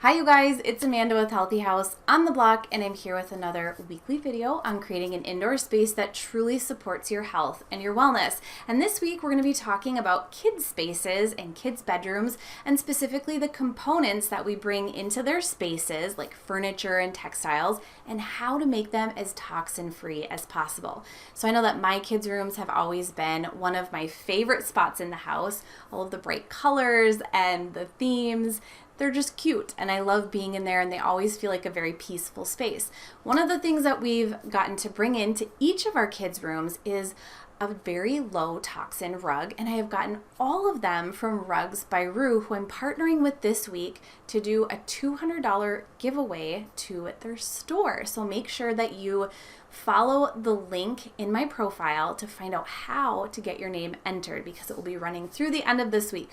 Hi you guys, it's Amanda with Healthy House on the block, and I'm here with another weekly video on creating an indoor space that truly supports your health and your wellness. And this week we're going to be talking about kids spaces and kids bedrooms, and specifically the components that we bring into their spaces like furniture and textiles, and how to make them as toxin free as possible. So I know that my kids' rooms have always been one of my favorite spots in the house. All of the bright colors and the themes, they're just cute, and I love being in there, and they always feel like a very peaceful space. One of the things that we've gotten to bring into each of our kids' rooms is a very low toxin rug, and I have gotten all of them from Rugs by Roo, who I'm partnering with this week to do a $200 giveaway to their store. So make sure that you follow the link in my profile to find out how to get your name entered, because it will be running through the end of this week.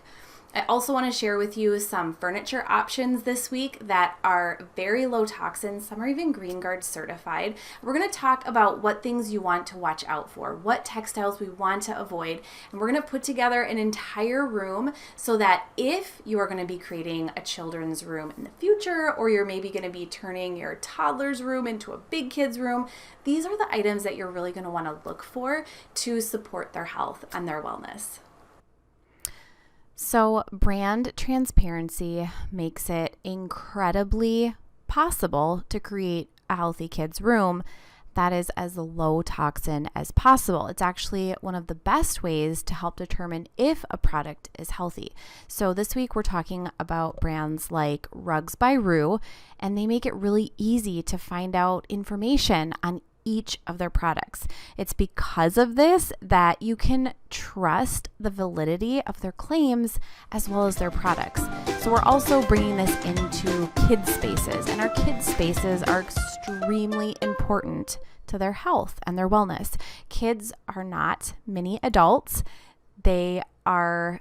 I also want to share with you some furniture options this week that are very low toxin. Some are even Green Guard certified. We're going to talk about what things you want to watch out for, what textiles we want to avoid, and we're going to put together an entire room so that if you are going to be creating a children's room in the future, or you're maybe going to be turning your toddler's room into a big kid's room, these are the items that you're really going to want to look for to support their health and their wellness. So brand transparency makes it incredibly possible to create a healthy kids room that is as low toxin as possible. It's actually one of the best ways to help determine if a product is healthy. So this week we're talking about brands like Rugs by Roo, and they make it really easy to find out information on each of their products. It's because of this that you can trust the validity of their claims as well as their products. So we're also bringing this into kids spaces, and our kids spaces are extremely important to their health and their wellness. Kids are not mini adults. They are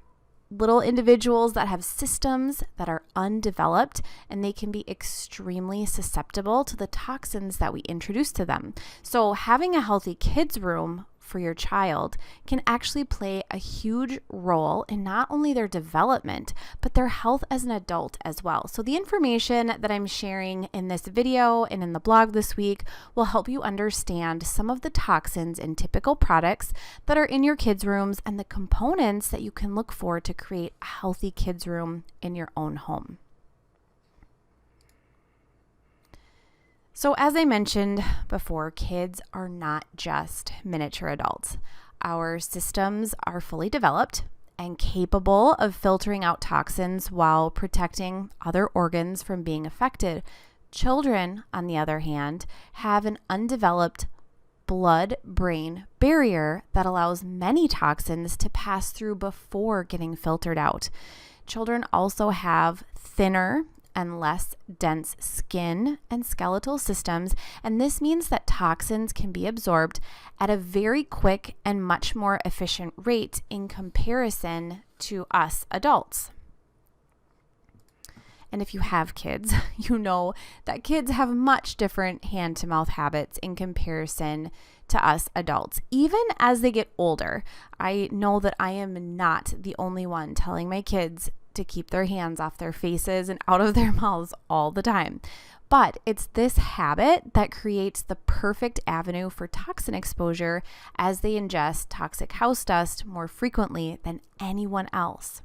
little individuals that have systems that are undeveloped, and they can be extremely susceptible to the toxins that we introduce to them. So having a healthy kids room for your child can actually play a huge role in not only their development, but their health as an adult as well. So the information that I'm sharing in this video and in the blog this week will help you understand some of the toxins in typical products that are in your kids' rooms and the components that you can look for to create a healthy kids' room in your own home. So as I mentioned before, kids are not just miniature adults. Our systems are fully developed and capable of filtering out toxins while protecting other organs from being affected. Children, on the other hand, have an undeveloped blood-brain barrier that allows many toxins to pass through before getting filtered out. Children also have thinner and less dense skin and skeletal systems, and this means that toxins can be absorbed at a very quick and much more efficient rate in comparison to us adults. And if you have kids, you know that kids have much different hand-to-mouth habits in comparison to us adults. Even as they get older, I know that I am not the only one telling my kids to keep their hands off their faces and out of their mouths all the time. But it's this habit that creates the perfect avenue for toxin exposure as they ingest toxic house dust more frequently than anyone else.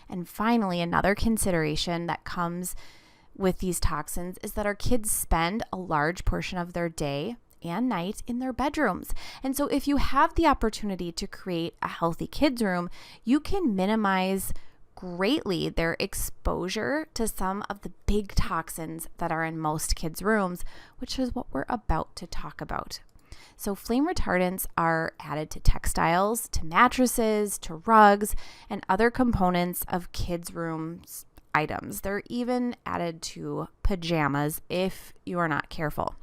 And finally, another consideration that comes with these toxins is that our kids spend a large portion of their day and night in their bedrooms. And so if you have the opportunity to create a healthy kids room, you can minimize greatly their exposure to some of the big toxins that are in most kids' rooms, which is what we're about to talk about. So flame retardants are added to textiles, to mattresses, to rugs, and other components of kids' rooms items. They're even added to pajamas if you are not careful.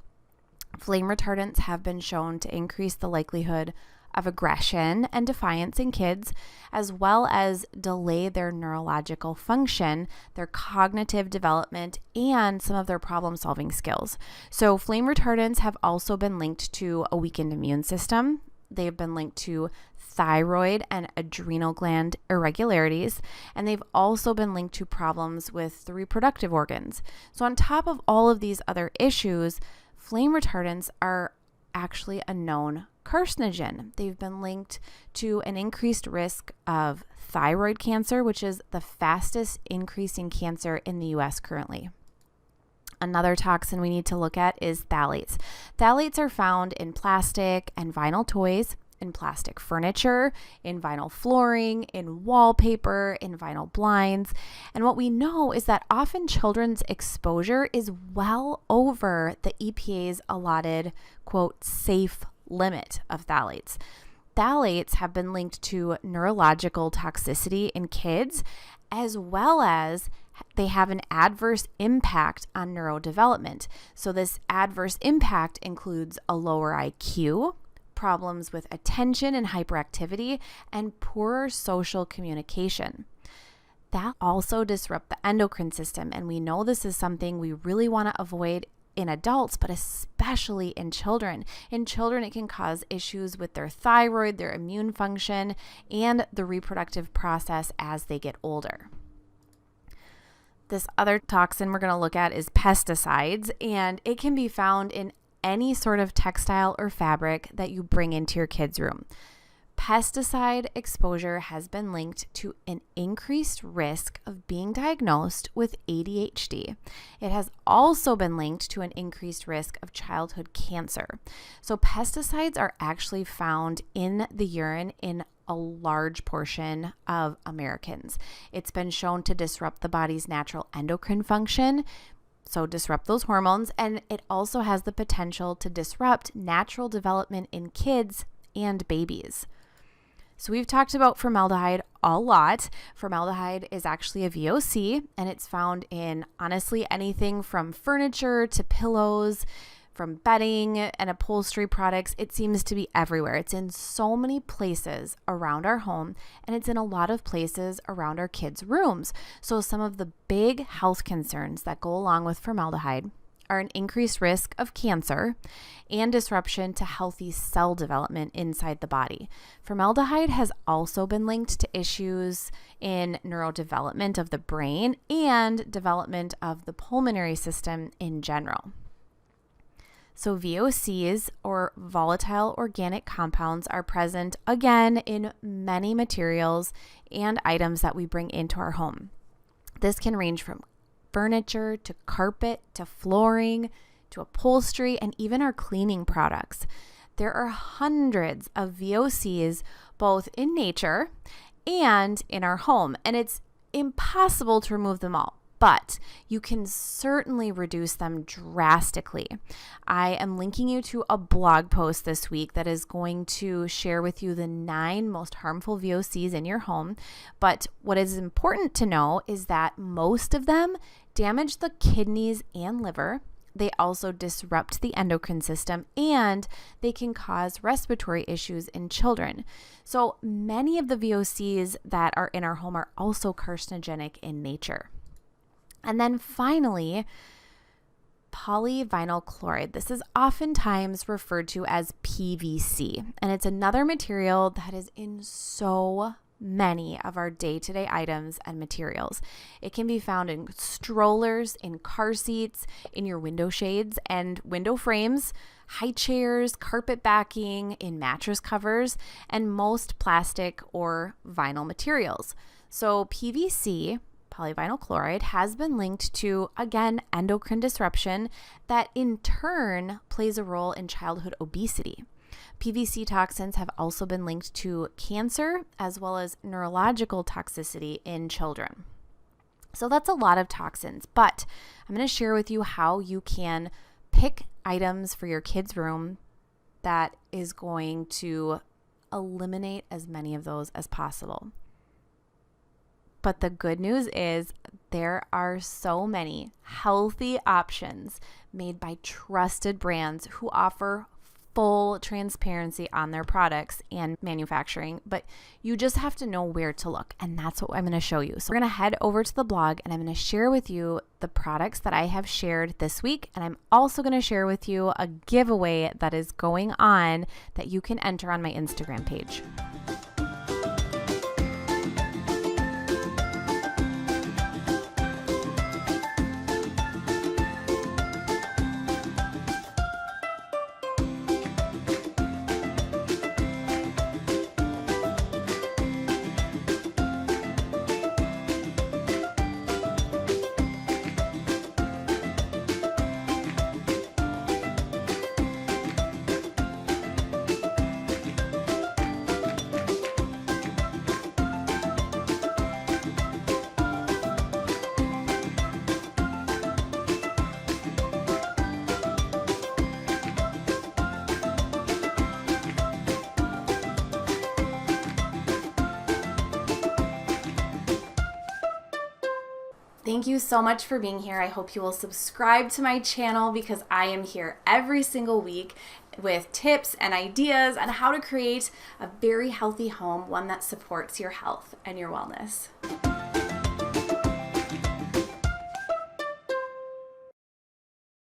Flame retardants have been shown to increase the likelihood of aggression and defiance in kids, as well as delay their neurological function, their cognitive development, and some of their problem-solving skills. So flame retardants have also been linked to a weakened immune system. They've been linked to thyroid and adrenal gland irregularities, and they've also been linked to problems with the reproductive organs. So on top of all of these other issues, flame retardants are actually a known carcinogen. They've been linked to an increased risk of thyroid cancer, which is the fastest increasing cancer in the US currently. Another toxin we need to look at is phthalates. Phthalates are found in plastic and vinyl toys, in plastic furniture, in vinyl flooring, in wallpaper, in vinyl blinds. And what we know is that often children's exposure is well over the EPA's allotted, quote, safe limit of phthalates. Phthalates have been linked to neurological toxicity in kids, as well as they have an adverse impact on neurodevelopment. So this adverse impact includes a lower IQ, problems with attention and hyperactivity, and poorer social communication. That also disrupt the endocrine system, and we know this is something we really want to avoid in adults, but especially in children. In children, it can cause issues with their thyroid, their immune function, and the reproductive process as they get older. This other toxin we're going to look at is pesticides, and it can be found in any sort of textile or fabric that you bring into your kids' room. Pesticide exposure has been linked to an increased risk of being diagnosed with ADHD. It has also been linked to an increased risk of childhood cancer. So pesticides are actually found in the urine in a large portion of Americans. It's been shown to disrupt the body's natural endocrine function, so disrupt those hormones, and it also has the potential to disrupt natural development in kids and babies. So we've talked about formaldehyde a lot. Formaldehyde is actually a VOC, and it's found in honestly anything from furniture to pillows, from bedding and upholstery products. It seems to be everywhere. It's in so many places around our home, and it's in a lot of places around our kids' rooms. So some of the big health concerns that go along with formaldehyde are an increased risk of cancer and disruption to healthy cell development inside the body. Formaldehyde has also been linked to issues in neurodevelopment of the brain and development of the pulmonary system in general. So VOCs, or volatile organic compounds, are present again in many materials and items that we bring into our home. This can range from furniture to carpet to flooring to upholstery and even our cleaning products. There are hundreds of VOCs both in nature and in our home, and it's impossible to remove them all, but you can certainly reduce them drastically. I am linking you to a blog post this week that is going to share with you the 9 most harmful VOCs in your home. But what is important to know is that most of them damage the kidneys and liver. They also disrupt the endocrine system, and they can cause respiratory issues in children. So many of the VOCs that are in our home are also carcinogenic in nature. And then finally, polyvinyl chloride. This is oftentimes referred to as PVC, and it's another material that is in so many of our day-to-day items and materials. It can be found in strollers, in car seats, in your window shades and window frames, high chairs, carpet backing, in mattress covers, and most plastic or vinyl materials. So PVC, polyvinyl chloride, has been linked to, again, endocrine disruption that in turn plays a role in childhood obesity. PVC toxins have also been linked to cancer as well as neurological toxicity in children. So that's a lot of toxins, but I'm going to share with you how you can pick items for your kids' room that is going to eliminate as many of those as possible. But the good news is there are so many healthy options made by trusted brands who offer full transparency on their products and manufacturing, but you just have to know where to look, and that's what I'm going to show you. So we're going to head over to the blog, and I'm going to share with you the products that I have shared this week, and I'm also going to share with you a giveaway that is going on that you can enter on my Instagram page. Thank you so much for being here. I hope you will subscribe to my channel because I am here every single week with tips and ideas on how to create a very healthy home, one that supports your health and your wellness.